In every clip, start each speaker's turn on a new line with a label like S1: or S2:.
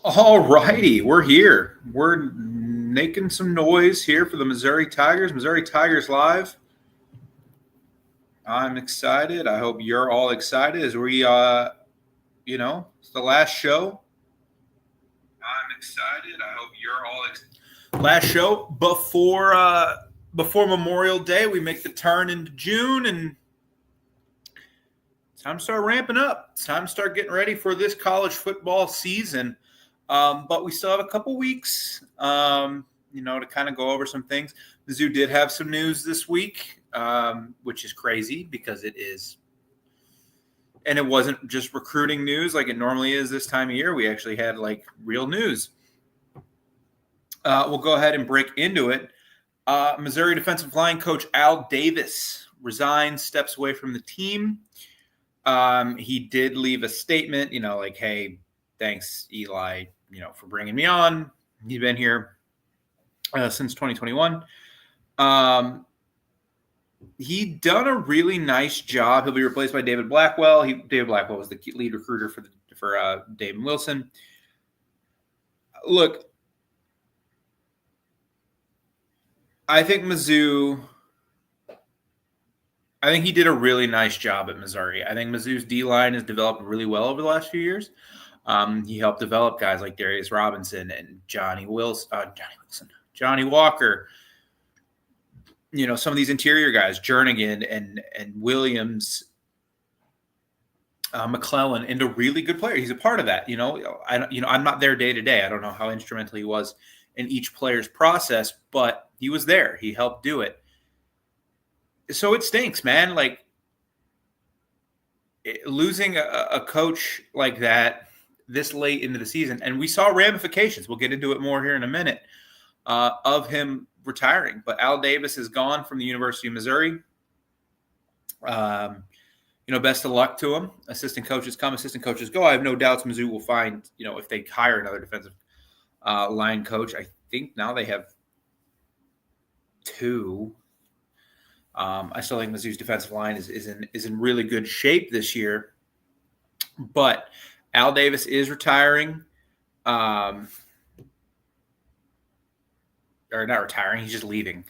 S1: All righty, we're here. We're making some noise here for the Missouri Tigers. Missouri Tigers Live. I'm excited. I hope you're all excited as we, it's the last show. I'm excited. I hope you're all excited. Last show before Memorial Day. We make the turn into June, and it's time to start ramping up. It's time to start getting ready for this college football season. But we still have a couple weeks, to kind of go over some things. Mizzou did have some news this week, which is crazy because it is. And it wasn't just recruiting news like it normally is this time of year. We actually had real news. We'll go ahead and break into it. Missouri defensive line coach Al Davis resigns, steps away from the team. He did leave a statement, hey, thanks, Eli, for bringing me on. He's been here since 2021. He done a really nice job. He'll be replaced by David Blackwell. David Blackwell was the lead recruiter for Dave Wilson. Look, I think he did a really nice job at Missouri. I think Mizzou's D-line has developed really well over the last few years. He helped develop guys like Darius Robinson and Johnny Walker. Some of these interior guys, Jernigan and Williams, McClellan, into really good players. He's a part of that. I'm not there day to day. I don't know how instrumental he was in each player's process, but he was there. He helped do it. So it stinks, man. Losing a coach like that this late into the season, and we saw ramifications. We'll get into it more here in a minute of him retiring. But Al Davis is gone from the University of Missouri. Best of luck to him. Assistant coaches come, assistant coaches go. I have no doubts Mizzou will find, if they hire another defensive line coach. I think now they have two. I still think Mizzou's defensive line is in really good shape this year. But Al Davis is retiring. Or not retiring, he's just leaving.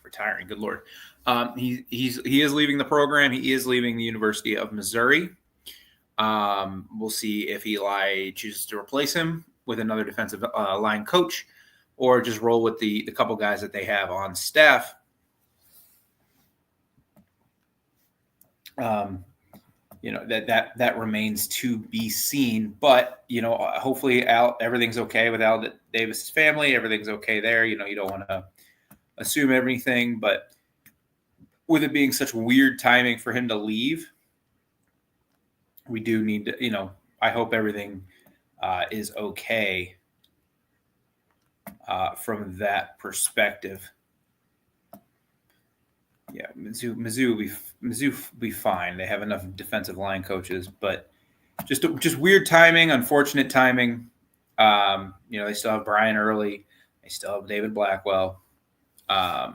S1: Retiring, good Lord. He is leaving the program. He is leaving the University of Missouri. We'll see if Eli chooses to replace him with another defensive line coach or just roll with the couple guys that they have on staff. That remains to be seen. But, hopefully everything's okay with Al Davis's family. Everything's okay there. You don't want to assume everything. But with it being such weird timing for him to leave, we do need to, I hope everything is okay from that perspective. Yeah, Mizzou will be fine. They have enough defensive line coaches, but just weird timing, unfortunate timing. They still have Brian Early, they still have David Blackwell. So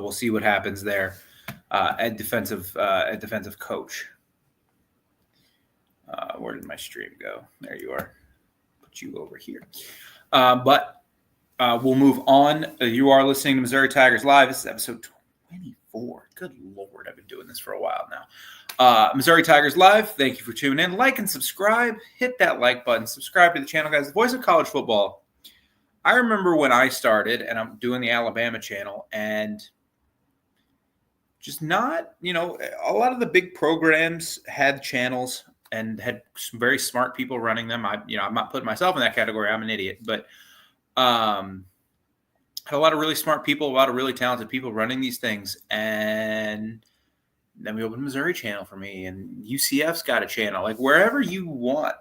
S1: we'll see what happens there at defensive coach. Where did my stream go? There you are. Put you over here. But we'll move on. You are listening to Missouri Tigers Live. This is episode 24. Good Lord, I've been doing this for a while now. Missouri Tigers Live, thank you for tuning in. Like and subscribe. Hit that like button. Subscribe to the channel, guys. The voice of college football. I remember when I started, and I'm doing the Alabama channel, and just not, a lot of the big programs had channels and had some very smart people running them. I'm not putting myself in that category. I'm an idiot, but had a lot of really smart people, a lot of really talented people running these things. And then we opened Missouri channel for me, and UCF's got a channel. Wherever you want,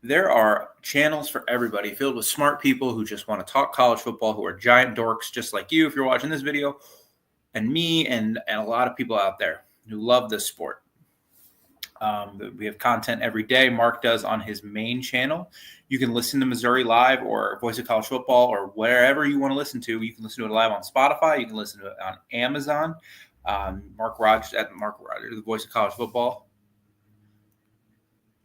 S1: there are channels for everybody filled with smart people who just want to talk college football, who are giant dorks just like you if you're watching this video, and me and a lot of people out there who love this sport. We have content every day. Mark does on his main channel. You can listen to Missouri Live or Voice of College Football or wherever you want to listen to. You can listen to it live on Spotify. You can listen to it on Amazon. Mark Rogers, the Voice of College Football.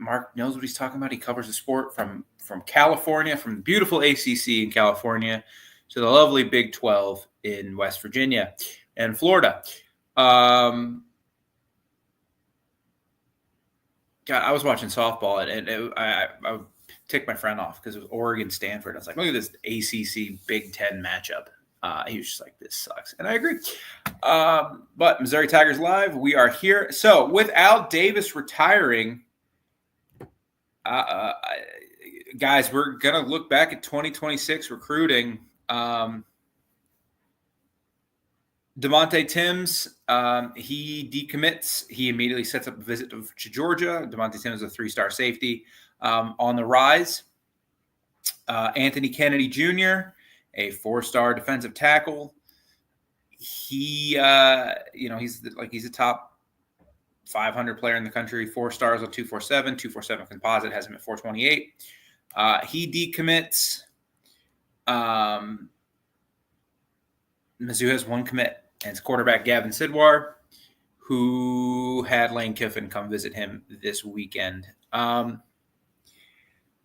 S1: Mark knows what he's talking about. He covers the sport from California, from the beautiful ACC in California to the lovely Big 12 in West Virginia and Florida. God, I was watching softball, and I would tick my friend off because it was Oregon Stanford. I was like, look at this ACC Big 10 matchup. He was just like, this sucks. And I agree. But Missouri Tigers Live, we are here. So with Al Davis retiring, guys, we're going to look back at 2026 recruiting. Devontae Timms, he decommits. He immediately sets up a visit to Georgia. Devontae Timms is a 3-star safety on the rise. Anthony Kennedy Jr., a 4-star defensive tackle. He, he's a top 500 player in the country. 4 stars on 247. 247 composite has him at 428. He decommits. Mizzou has 1 commit, and it's quarterback Gavin Sidwar, who had Lane Kiffin come visit him this weekend.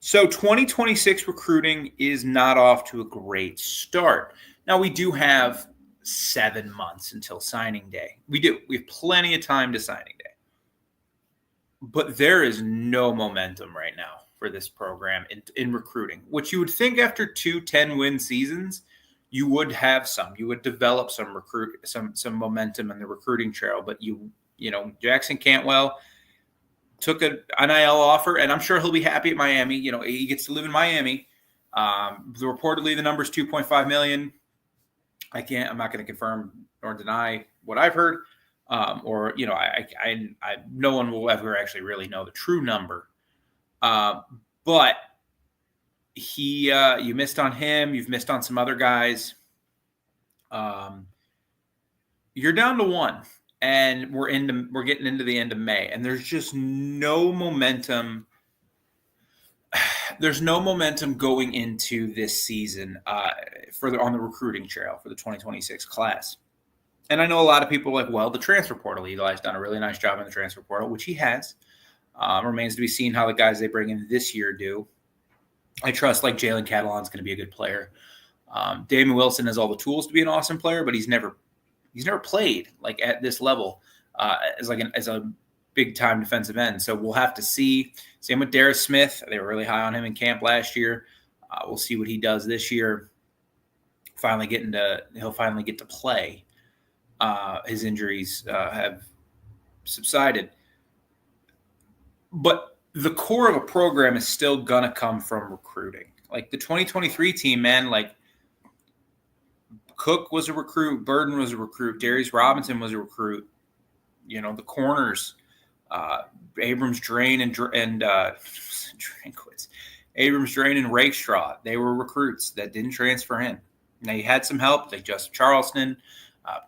S1: So 2026 recruiting is not off to a great start. Now, we do have 7 months until signing day. We do. We have plenty of time to signing day. But there is no momentum right now for this program in recruiting, which you would think after 2 10-win seasons, you would have some. You would develop some momentum in the recruiting trail. But Jackson Cantwell took an NIL offer, and I'm sure he'll be happy at Miami. He gets to live in Miami. Reportedly, the number is $2.5 million. I'm not going to confirm or deny what I've heard. No one will ever actually really know the true number. But you missed on him. You've missed on some other guys. You're down to 1. And we're getting into the end of May, and there's just no momentum. There's no momentum going into this season on the recruiting trail for the 2026 class. And I know a lot of people are like, well, the transfer portal. Eli's done a really nice job in the transfer portal, which he has. Remains to be seen how the guys they bring in this year do. I trust Jalen Catalon's going to be a good player. Damon Wilson has all the tools to be an awesome player, but he's never played at this level as a big time defensive end. So we'll have to see. Same with Darius Smith. They were really high on him in camp last year. We'll see what he does this year. He'll finally get to play. His injuries have subsided. But the core of a program is still going to come from recruiting. The 2023 team, man, Cook was a recruit. Burden was a recruit. Darius Robinson was a recruit. The corners, Abrams, Drain, and Abrams, Drain, and Rakestraw. They were recruits that didn't transfer in. Now, you had some help, like Justin Charleston,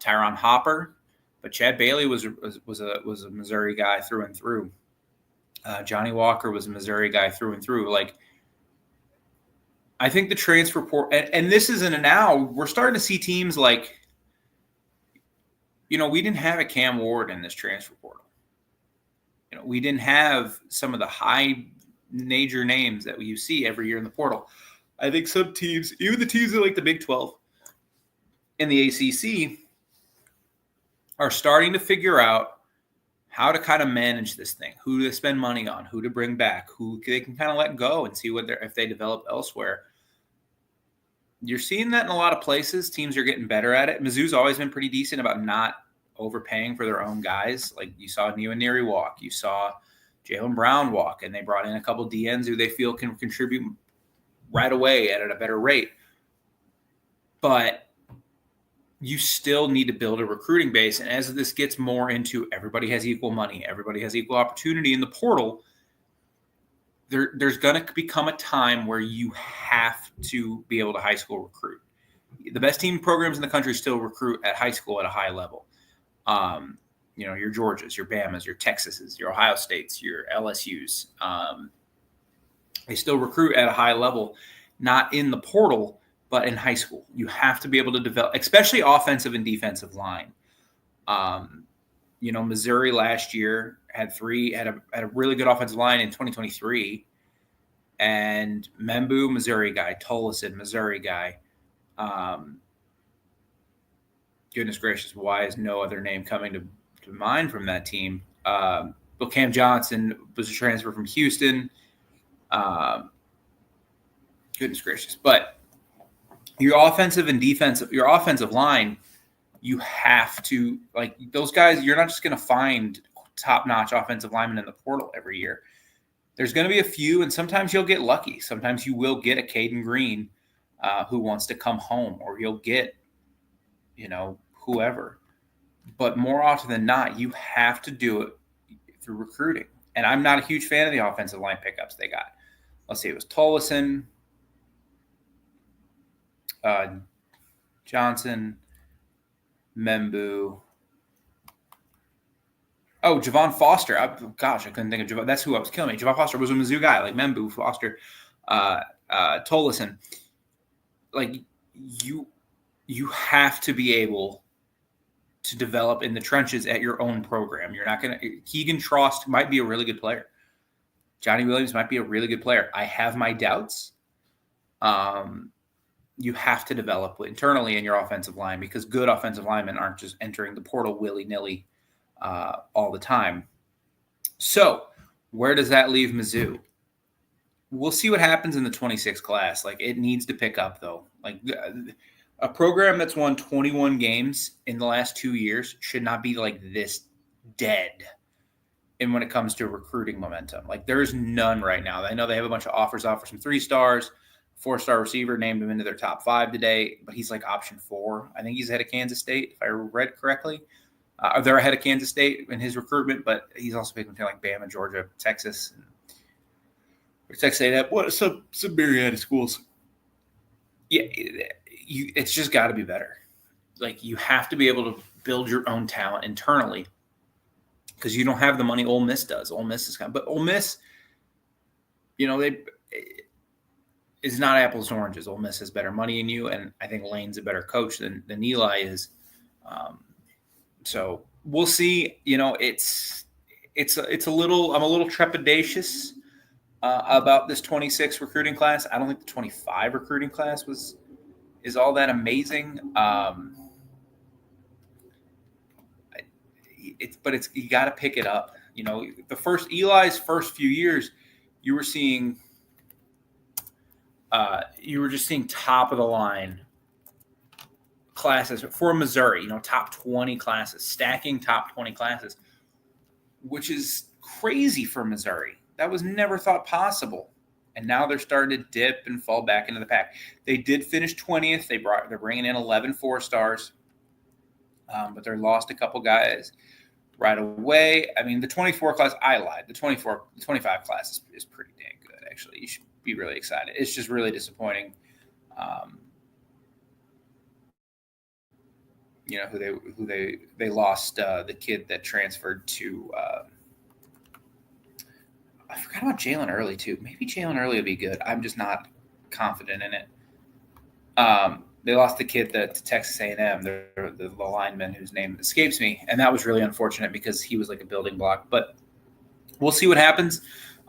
S1: Tyron Hopper, but Chad Bailey was a Missouri guy through and through. Johnny Walker was a Missouri guy through and through. I think the transfer portal, and this isn't now, we're starting to see teams we didn't have a Cam Ward in this transfer portal. We didn't have some of the high major names that you see every year in the portal. I think some teams, even the teams that the Big 12 and the ACC, are starting to figure out how to kind of manage this thing, who to spend money on, who to bring back, who they can kind of let go and see if they develop elsewhere. You're seeing that in a lot of places. Teams are getting better at it. Mizzou's always been pretty decent about not overpaying for their own guys. You saw Nwaneri walk. You saw Jalen Brown walk, and they brought in a couple DNs who they feel can contribute right away at a better rate. But you still need to build a recruiting base. And as this gets more into everybody has equal money, everybody has equal opportunity in the portal, there's going to become a time where you have to be able to high school recruit. The best team programs in the country still recruit at high school at a high level. Your Georgias, your Bamas, your Texases, your Ohio States, your LSUs. They still recruit at a high level, not in the portal, but in high school. You have to be able to develop, especially offensive and defensive line. Missouri last year had a really good offensive line in 2023, and Membu, Missouri guy, Tolleson, Missouri guy. Goodness gracious, why is no other name coming to mind from that team? But Cam Johnson was a transfer from Houston. Goodness gracious. But your offensive line, you have to, like, those guys, you're not just going to find top-notch offensive linemen in the portal every year. There's going to be a few, and sometimes you'll get lucky. Sometimes you will get a Caden Green who wants to come home, or you'll get, whoever. But more often than not, you have to do it through recruiting. And I'm not a huge fan of the offensive line pickups they got. Let's see, it was Tolleson, Johnson, Membu. Oh, Javon Foster. I couldn't think of Javon. That's who I was killing me. Javon Foster was a Mizzou guy, like Membu, Foster, Tolleson. Like, you have to be able to develop in the trenches at your own program. You're not going to – Keegan Trost might be a really good player. Johnny Williams might be a really good player. I have my doubts. You have to develop internally in your offensive line, because good offensive linemen aren't just entering the portal willy-nilly all the time. So where does that leave Mizzou? We'll see what happens in the 26 class. Like, it needs to pick up, though. Like, a program that's won 21 games in the last 2 years should not be like this dead. And when it comes to recruiting momentum, like, there's none right now. I know they have a bunch of offers out for some 3-stars. 4-star receiver named him into their top 5 today, but he's like option 4. I think he's ahead of Kansas State, if I read correctly. They're ahead of Kansas State in his recruitment, but he's also picking like Bama, Georgia, Texas, and Texas State. Some myriad of schools. Yeah, it's just got to be better. Like, you have to be able to build your own talent internally, because you don't have the money Ole Miss does. Ole Miss is but Ole Miss, it's not apples and oranges. Ole Miss has better money than you, and I think Lane's a better coach than Eli is. So we'll see. It's a little. I'm a little trepidatious about this 26 recruiting class. I don't think the 25 recruiting class is all that amazing. But you got to pick it up. Eli's first few years, you were seeing. You were just seeing top of the line classes for Missouri, top 20 classes, stacking top 20 classes, which is crazy for Missouri. That was never thought possible. And now they're starting to dip and fall back into the pack. They did finish 20th. They're bringing in 11 4-stars, but they lost a couple guys right away. I mean, the 24 class, I lied. The 25 class is pretty dang good, actually. You should be really excited. It's just really disappointing. Who they lost the kid that transferred to. I forgot about Jalen Early too. Maybe Jalen Early will be good. I'm just not confident in it. They lost the kid to Texas A&M, the lineman whose name escapes me, and that was really unfortunate because he was like a building block. But we'll see what happens.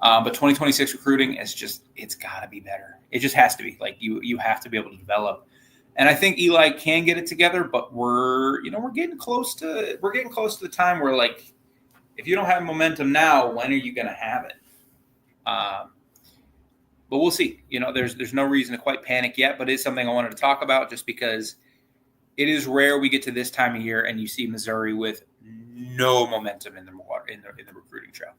S1: But 2026 recruiting it's got to be better. It just has to be. Like, you have to be able to develop. And I think Eli can get it together, but we're getting close to the time where, like, if you don't have momentum now, when are you going to have it? But we'll see. There's no reason to quite panic yet, but it's something I wanted to talk about just because it is rare we get to this time of year and you see Missouri with no momentum in the recruiting trail.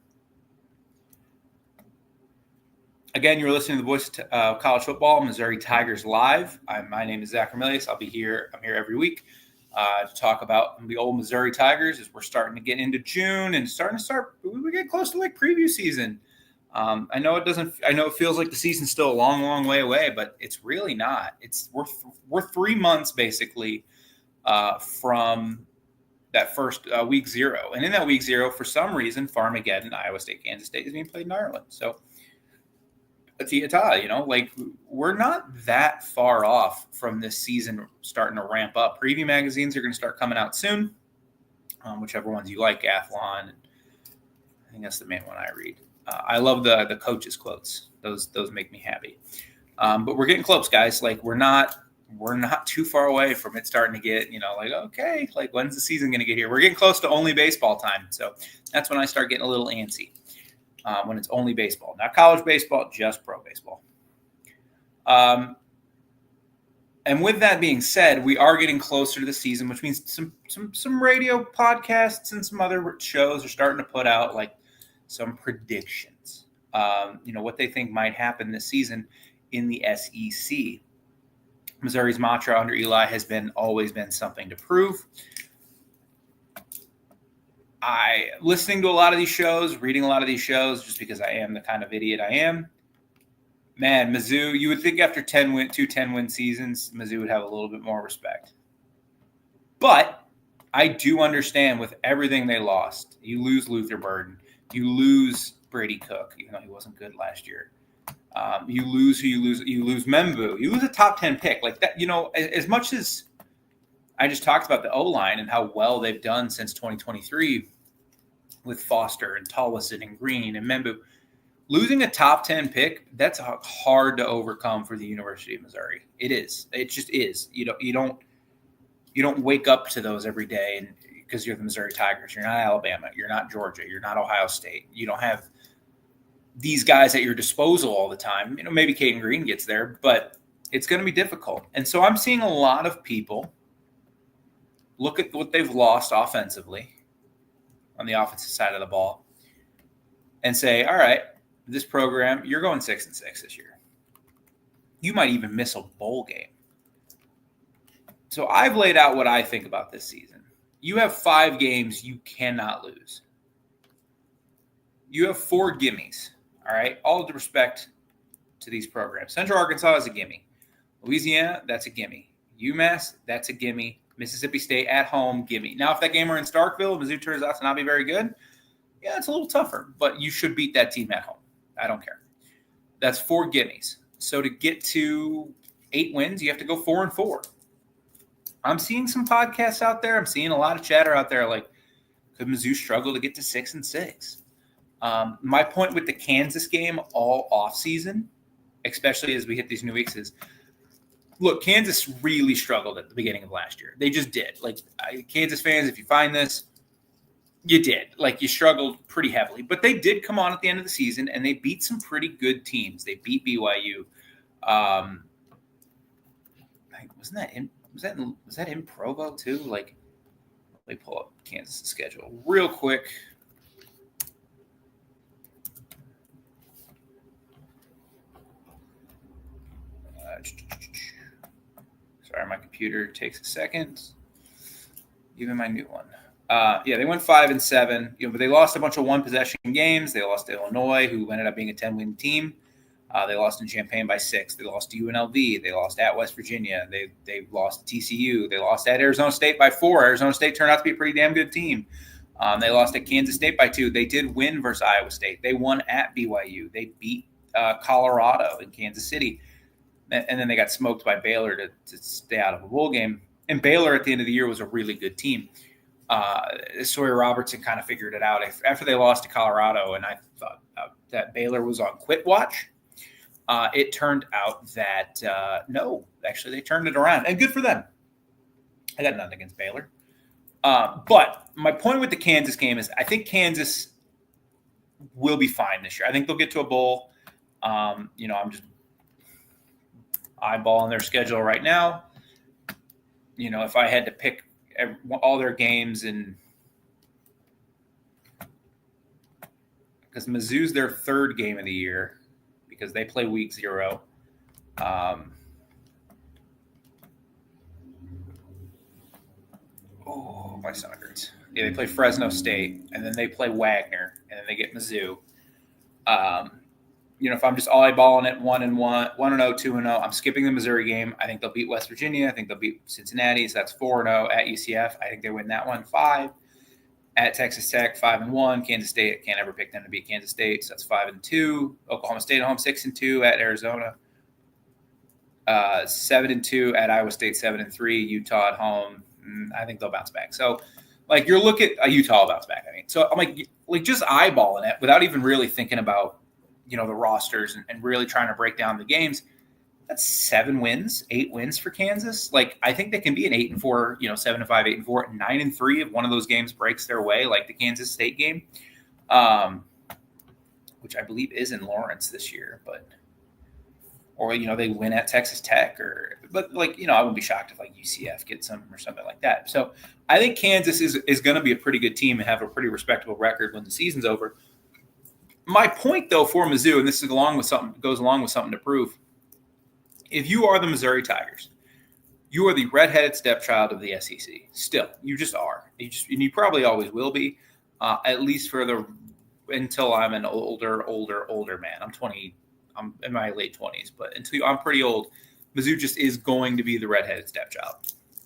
S1: Again, you're listening to the Voice of College Football, Missouri Tigers Live. My name is Zach Armilius. I'm here every week to talk about the old Missouri Tigers as we're starting to get into June and we get close to like preview season. I know it feels like the season's still a long, long way away, but it's really not. We're 3 months basically from that first week 0. And in that week 0, for some reason, Farmageddon, Iowa State, Kansas State is being played in Ireland. So, we're not that far off from this season starting to ramp up. Preview magazines are going to start coming out soon. whichever ones you like, Athlon. I think that's the main one I read. I love the coaches' quotes. Those make me happy. But we're getting close, guys. Like we're not too far away from it starting to get, like, okay, like when's the season going to get here? We're getting close to only baseball time. So that's when I start getting a little antsy, when it's only baseball, not college baseball, just pro baseball. And with that being said, we are getting closer to the season, which means some radio podcasts and some other shows are starting to put out like some predictions, what they think might happen this season in the SEC. Missouri's mantra under Eli has always been something to prove. Listening to a lot of these shows, reading a lot of these shows, just because I am the kind of idiot I am. Man, Mizzou, you would think after 2 10-win seasons, Mizzou would have a little bit more respect. But I do understand with everything they lost. You lose Luther Burden. You lose Brady Cook, even though he wasn't good last year. You lose who you lose. You lose Membu. You lose a top 10 pick. Like that, as much as I just talked about the O-line and how well they've done since 2023 with Foster and Tollison and Green and Membu, losing a top 10 pick, that's hard to overcome for the University of Missouri. It is. It just is. You don't wake up to those every day and because you're the Missouri Tigers. You're not Alabama. You're not Georgia. You're not Ohio State. You don't have these guys at your disposal all the time. Maybe Caden Green gets there, but it's going to be difficult. And so I'm seeing a lot of people look at what they've lost offensively on the offensive side of the ball and say, all right, this program, you're going 6-6 this year. You might even miss a bowl game. So I've laid out what I think about this season. You have 5 games you cannot lose. You have 4 gimmies, all right? All due respect to these programs. Central Arkansas is a gimme. Louisiana, that's a gimme. UMass, that's a gimme. Mississippi State at home, gimme. Now, if that game were in Starkville, Mizzou turns out to not be very good, yeah, it's a little tougher, but you should beat that team at home. I don't care. That's 4 gimmies. So to get to 8 wins, you have to go 4-4. I'm seeing some podcasts out there. I'm seeing a lot of chatter out there like, could Mizzou struggle to get to 6-6? My point with the Kansas game all offseason, especially as we hit these new weeks, is, look, Kansas really struggled at the beginning of last year. They just did. Like, Kansas fans, if you find this, you did. Like, you struggled pretty heavily. But they did come on at the end of the season, and they beat some pretty good teams. They beat BYU. Was that in Provo, too? Like, let me pull up Kansas' schedule real quick. Sorry, my computer takes a second. Even my new one. They went 5-7, but they lost a bunch of one-possession games. They lost to Illinois, who ended up being a 10-win team. They lost in Champaign by 6. They lost to UNLV. They lost at West Virginia. They lost to TCU. They lost at Arizona State by 4. Arizona State turned out to be a pretty damn good team. They lost at Kansas State by 2. They did win versus Iowa State. They won at BYU. They beat Colorado in Kansas City. And then they got smoked by Baylor to stay out of a bowl game. And Baylor at the end of the year was a really good team. Sawyer Robertson kind of figured it out after they lost to Colorado, and I thought that Baylor was on quit watch. It turned out that no, actually they turned it around, and good for them. I got nothing against Baylor. But my point with the Kansas game is I think Kansas will be fine this year. I think they'll get to a bowl. I'm just eyeballing their schedule right now. If I had to pick all their games, and because Mizzou's their 3rd game of the year because they play week 0. My stomach hurts. Yeah, they play Fresno State, and then they play Wagner, and then they get Mizzou. If I'm just eyeballing it 1-1, 1-0, 2-0, I'm skipping the Missouri game. I think they'll beat West Virginia. I think they'll beat Cincinnati. So that's 4-0 at UCF. I think they win that one. 5 at Texas Tech, 5-1. Kansas State, I can't ever pick them to beat Kansas State. So that's 5-2. Oklahoma State at home, 6-2 at Arizona. 7-2 at Iowa State, 7-3. Utah at home. I think they'll bounce back. So Like you're looking at Utah bounce back. I mean, so I'm like just eyeballing it without even really thinking about, the rosters and really trying to break down the games. That's 7 wins, 8 wins for Kansas. Like I think they can be an 8-4, 7-5, 8-4, 9-3 if one of those games breaks their way, like the Kansas State game, which I believe is in Lawrence this year, or they win at Texas Tech, but I wouldn't be shocked if like UCF gets them or something like that. So I think Kansas is going to be a pretty good team and have a pretty respectable record when the season's over. My point though for Mizzou, and this is goes along with something to prove. If you are the Missouri Tigers, you are the redheaded stepchild of the SEC. Still, you just are. You probably always will be, at least until I'm an older man. I'm 20. I'm in my late 20s, but until I'm pretty old, Mizzou just is going to be the redheaded stepchild.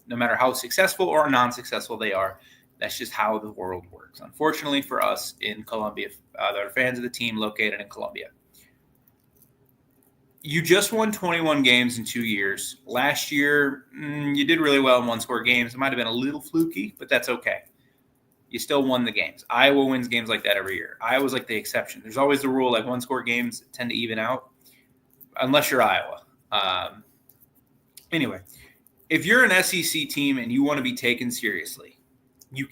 S1: No matter how successful or non-successful they are, that's just how the world works. Unfortunately for us in Columbia, that are fans of the team located in Columbia. You just won 21 games in 2 years. Last year, you did really well in one-score games. It might have been a little fluky, but that's okay. You still won the games. Iowa wins games like that every year. Iowa's like the exception. There's always the rule, like one-score games tend to even out, unless you're Iowa. Anyway, if you're an SEC team and you want to be taken seriously, you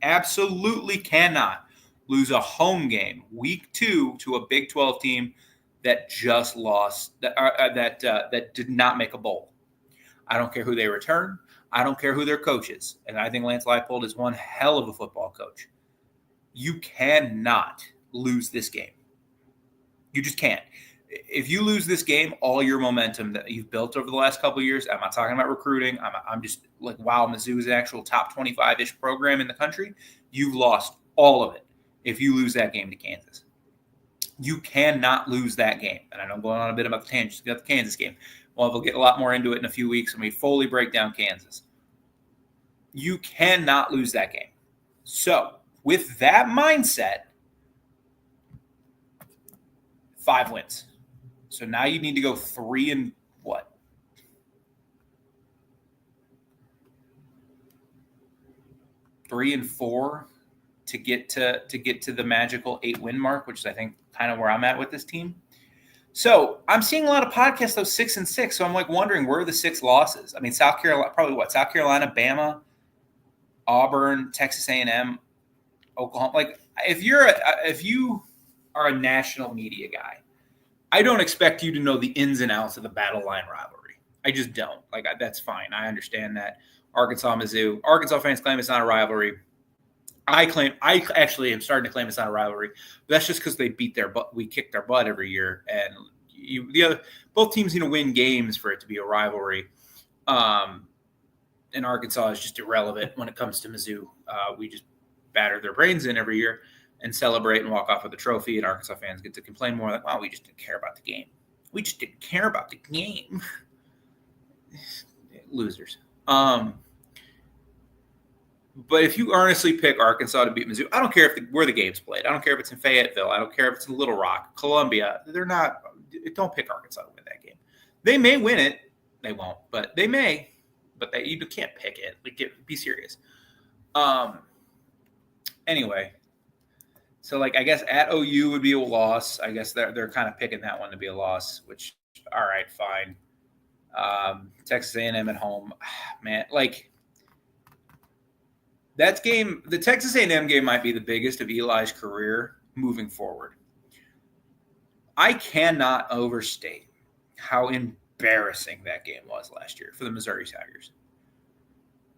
S1: absolutely cannot lose a home game week 2 to a Big 12 team that just lost, that did not make a bowl. I don't care who they return. I don't care who their coach is. And I think Lance Leipold is one hell of a football coach. You cannot lose this game. You just can't. If you lose this game, all your momentum that you've built over the last couple of years, I'm not talking about recruiting. I'm just like, wow, Mizzou is an actual top 25-ish program in the country. You've lost all of it if you lose that game to Kansas. You cannot lose that game. And I know I'm going on a bit about the tangents about the Kansas game. Well, we'll get a lot more into it in a few weeks when we fully break down Kansas. You cannot lose that game. So, with that mindset, 5 wins. So now you need to go 3 and what? 3 and 4 to get to the magical 8-win mark, which is I think kind of where I'm at with this team. So I'm seeing a lot of podcasts, though, 6 and 6. So I'm like wondering, where are the 6 losses? I mean, South Carolina, probably what? South Carolina, Bama, Auburn, Texas A&M, Oklahoma. Like, if you are a national media guy, I don't expect you to know the ins and outs of the Battle Line rivalry. I just don't. Like, that's fine. I understand that. Arkansas, Mizzou. Arkansas fans claim it's not a rivalry. I actually am starting to claim it's not a rivalry. But that's just because they beat their butt. We kick their butt every year, and both teams need to win games for it to be a rivalry. And Arkansas is just irrelevant when it comes to Mizzou. We just batter their brains in every year and celebrate and walk off with a trophy. And Arkansas fans get to complain more like, "Wow, we just didn't care about the game. We just didn't care about the game." Losers. But if you earnestly pick Arkansas to beat Mizzou, I don't care where the game's played. I don't care if it's in Fayetteville. I don't care if it's in Little Rock, Columbia. Don't pick Arkansas to win that game. They may win it. They won't, but they may. But you can't pick it. Be serious. Anyway, so I guess at OU would be a loss. I guess they're kind of picking that one to be a loss, which, all right, fine. Texas A&M at home. Man, that game, the Texas A&M game might be the biggest of Eli's career moving forward. I cannot overstate how embarrassing that game was last year for the Missouri Tigers.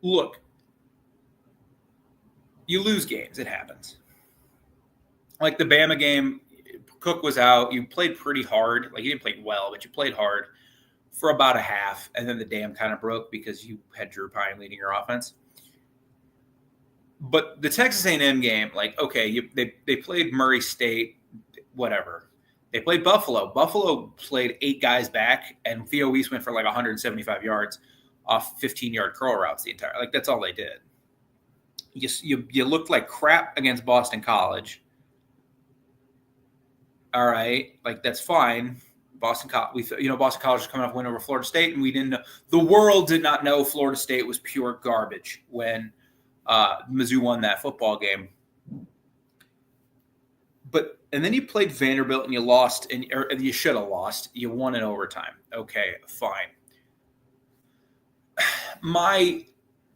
S1: Look, you lose games. It happens. Like the Bama game, Cook was out. You played pretty hard. You didn't play well, but you played hard for about a half, and then the dam kind of broke because you had Drew Pine leading your offense. But the Texas A&M game, they played Murray State, whatever. They played Buffalo. Buffalo played 8 guys back, and Theo Weiss went for 175 yards off 15-yard curl routes the entire. That's all they did. You looked like crap against Boston College. All right, that's fine. Boston College was coming off a win over Florida State, and we didn't know. The world did not know Florida State was pure garbage when Mizzou won that football game. And then you played Vanderbilt and you lost, or you should have lost. You won in overtime. Okay, fine.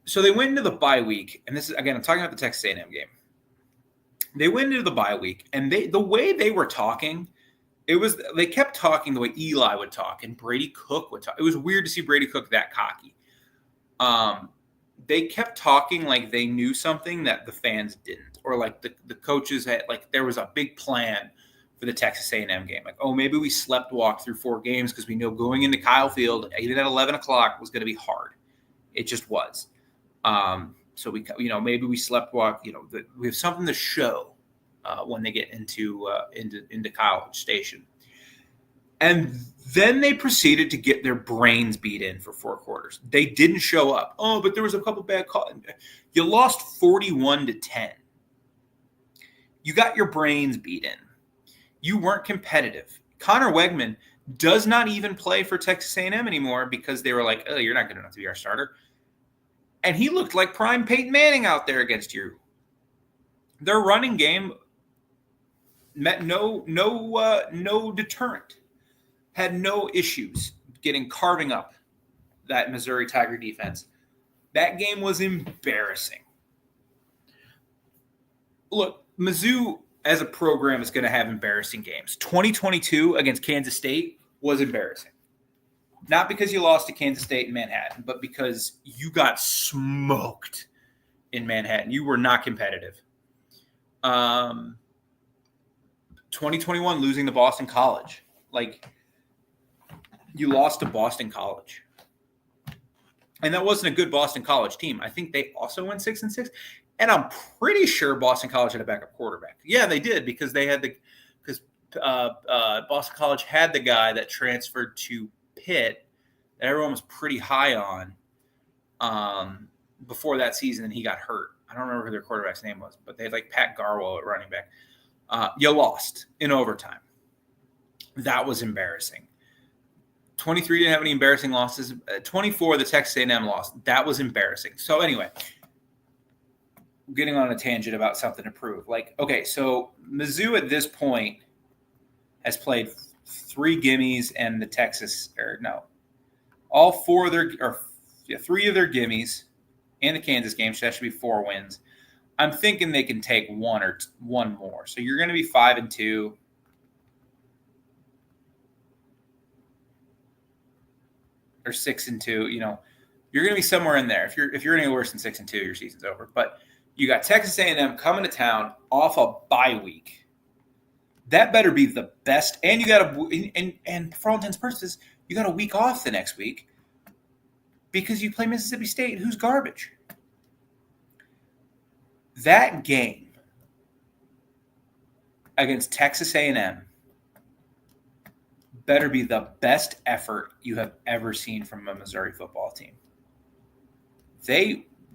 S1: So they went into the bye week, and this is, again, I'm talking about the Texas A&M game. They went into the bye week, and the way they were talking, they kept talking the way Eli would talk and Brady Cook would talk. It was weird to see Brady Cook that cocky. They kept talking like they knew something that the fans didn't, or like the coaches had, like there was a big plan for the Texas A&M game. Like, oh, maybe we slept walk through 4 games because we know going into Kyle Field, even at 11 o'clock, was going to be hard. It just was. So we, maybe we slept walk. We have something to show when they get into College Station. And then they proceeded to get their brains beat in for 4 quarters. They didn't show up. Oh, but there was a couple bad calls. You lost 41-10. You got your brains beat in. You weren't competitive. Connor Wegman does not even play for Texas A&M anymore because they were like, oh, you're not good enough to be our starter. And he looked like prime Peyton Manning out there against you. Their running game met no deterrent. Had no issues carving up that Missouri Tiger defense. That game was embarrassing. Look, Mizzou as a program is going to have embarrassing games. 2022 against Kansas State was embarrassing. Not because you lost to Kansas State in Manhattan, but because you got smoked in Manhattan. You were not competitive. 2021 losing to Boston College. Like, you lost to Boston College. And that wasn't a good Boston College team. I think they also went 6-6. And I'm pretty sure Boston College had a backup quarterback. Yeah, they did because Boston College had the guy that transferred to Pitt that everyone was pretty high on before that season, and he got hurt. I don't remember who their quarterback's name was, but they had like Pat Garwell at running back. You lost in overtime. That was embarrassing. 23 didn't have any embarrassing losses. 24, the Texas A&M lost. That was embarrassing. So anyway, getting on a tangent about something to prove. Like, okay, so Mizzou at this point has played 3 gimmies and the all 4 of their, 3 of their gimmies and the Kansas game. So that should be 4 wins. I'm thinking they can take one more. So you're going to be 5-2. Or 6-2, you're going to be somewhere in there. If you're any worse than 6-2, your season's over. But you got Texas A&M coming to town off a bye week. That better be the best. And you got and for all intents and purposes, you got a week off the next week because you play Mississippi State, who's garbage. That game against Texas A&M better be the best effort you have ever seen from a Missouri football team.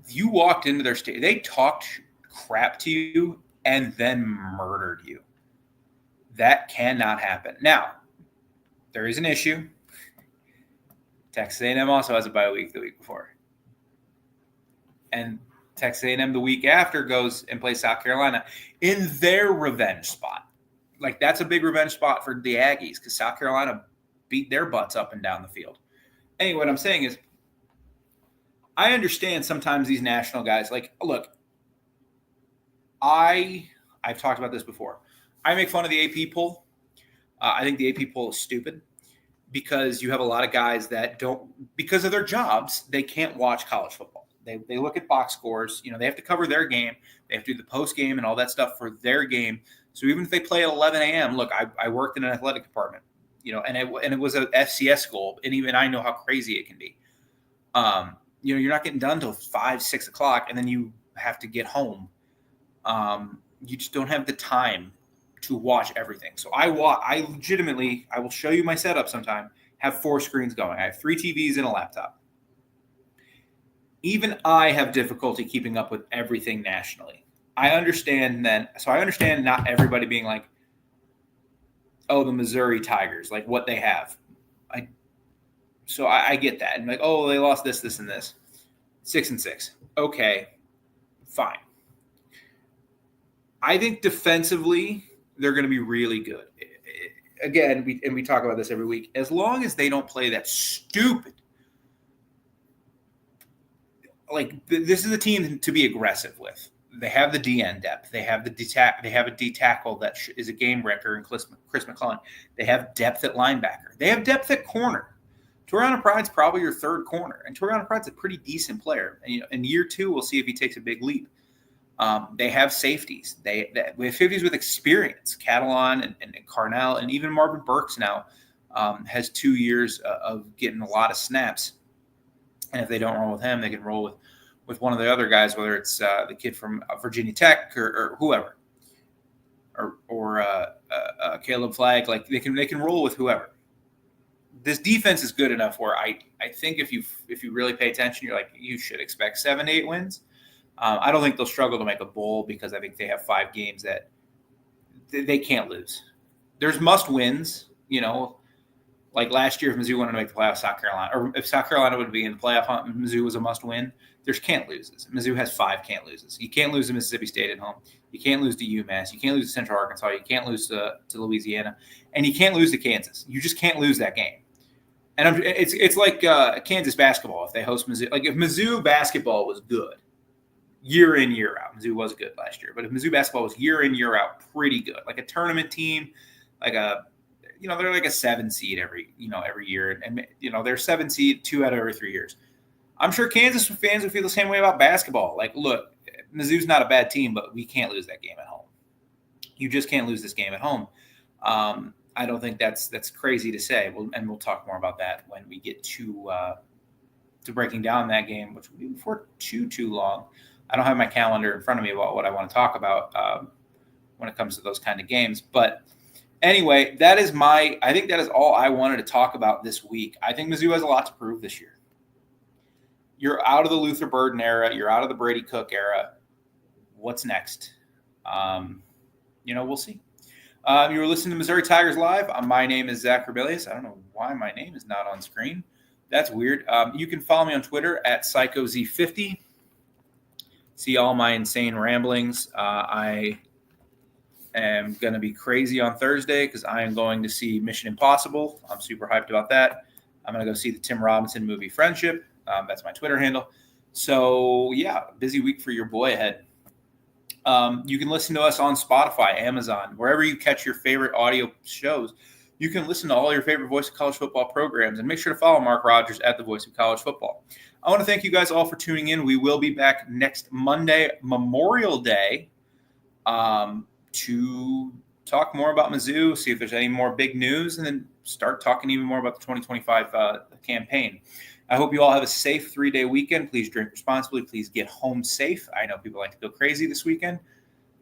S1: You walked into their state, they talked crap to you and then murdered you. That cannot happen. Now, there is an issue. Texas A&M also has a bye week the week before. And Texas A&M the week after goes and plays South Carolina in their revenge spot. Like, that's a big revenge spot for the Aggies because South Carolina beat their butts up and down the field. Anyway, what I'm saying is I understand sometimes these national guys, like, look, I've talked about this before. I make fun of the AP poll. I think the AP poll is stupid because you have a lot of guys that don't, because of their jobs, they can't watch college football. They look at box scores. They have to cover their game. They have to do the post game and all that stuff for their game. So even if they play at 11 a.m., look, I worked in an athletic department, and it was an FCS school, and even I know how crazy it can be. You're not getting done till 5, 6 o'clock, and then you have to get home. You just don't have the time to watch everything. So I legitimately, I will show you my setup sometime, have 4 screens going. I have 3 TVs and a laptop. Even I have difficulty keeping up with everything nationally. I understand not everybody being like, oh, the Missouri Tigers, like what they have. I get that. And like, oh, they lost this, and this. 6-6. Okay, Fine. I think defensively, they're going to be really good. Again, we talk about this every week. As long as they don't play that stupid, this is a team to be aggressive with. They have the DN depth. They have They have a D tackle that is a game wrecker in Chris McClellan. They have depth at linebacker. They have depth at corner. Toriano Pride's probably your third corner, and Toriano Pride's a pretty decent player. And in year 2, we'll see if he takes a big leap. They have safeties. They have 50s with experience. Catalan and Carnell, and even Marvin Burks now has 2 years of getting a lot of snaps. And if they don't roll with him, they can roll with one of the other guys, whether it's the kid from Virginia Tech or whoever, or Caleb Flagg. Like they can roll with whoever. This defense is good enough where I think if you really pay attention, you're like, you should expect 7 to 8 wins. I don't think they'll struggle to make a bowl because I think they have 5 games that they can't lose. There's must wins, like last year if Mizzou wanted to make the playoffs, South Carolina, or if South Carolina would be in the playoff hunt, Mizzou was a must win. There's can't loses. Mizzou has 5 can't loses. You can't lose to Mississippi State at home. You can't lose to UMass. You can't lose to Central Arkansas. You can't lose to Louisiana, and you can't lose to Kansas. You just can't lose that game. And it's like Kansas basketball if they host Mizzou. Like if Mizzou basketball was good year in, year out. Mizzou was good last year. But if Mizzou basketball was year in, year out, pretty good. Like a tournament team, like they're like a 7 seed every year. And they're 7 seed 2 out of every 3 years. I'm sure Kansas fans would feel the same way about basketball. Like, look, Mizzou's not a bad team, but we can't lose that game at home. You just can't lose this game at home. I don't think that's crazy to say. We'll talk more about that when we get to breaking down that game, which will be before too long. I don't have my calendar in front of me about what I want to talk about when it comes to those kind of games. But anyway, I think that is all I wanted to talk about this week. I think Mizzou has a lot to prove this year. You're out of the Luther Burden era. You're out of the Brady Cook era. What's next? We'll see. You were listening to Missouri Tigers Live. My name is Zach Rebellious. I don't know why my name is not on screen. That's weird. You can follow me on Twitter at PsychoZ50. See all my insane ramblings. I am going to be crazy on Thursday because I am going to see Mission Impossible. I'm super hyped about that. I'm going to go see the Tim Robinson movie Friendship. That's my Twitter handle. So, yeah, busy week for your boy ahead. You can listen to us on Spotify, Amazon, wherever you catch your favorite audio shows. You can listen to all your favorite Voice of College Football programs, and make sure to follow Mark Rogers at the Voice of College Football. I want to thank you guys all for tuning in. We will be back next Monday, Memorial Day, to talk more about Mizzou, see if there's any more big news, and then start talking even more about the 2025 campaign. I hope you all have a safe 3-day weekend. Please drink responsibly. Please get home safe. I know people like to go crazy this weekend.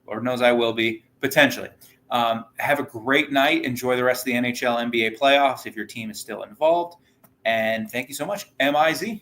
S1: Lord knows I will be, potentially. Have a great night. Enjoy the rest of the NHL, NBA playoffs if your team is still involved. And thank you so much. MIZ.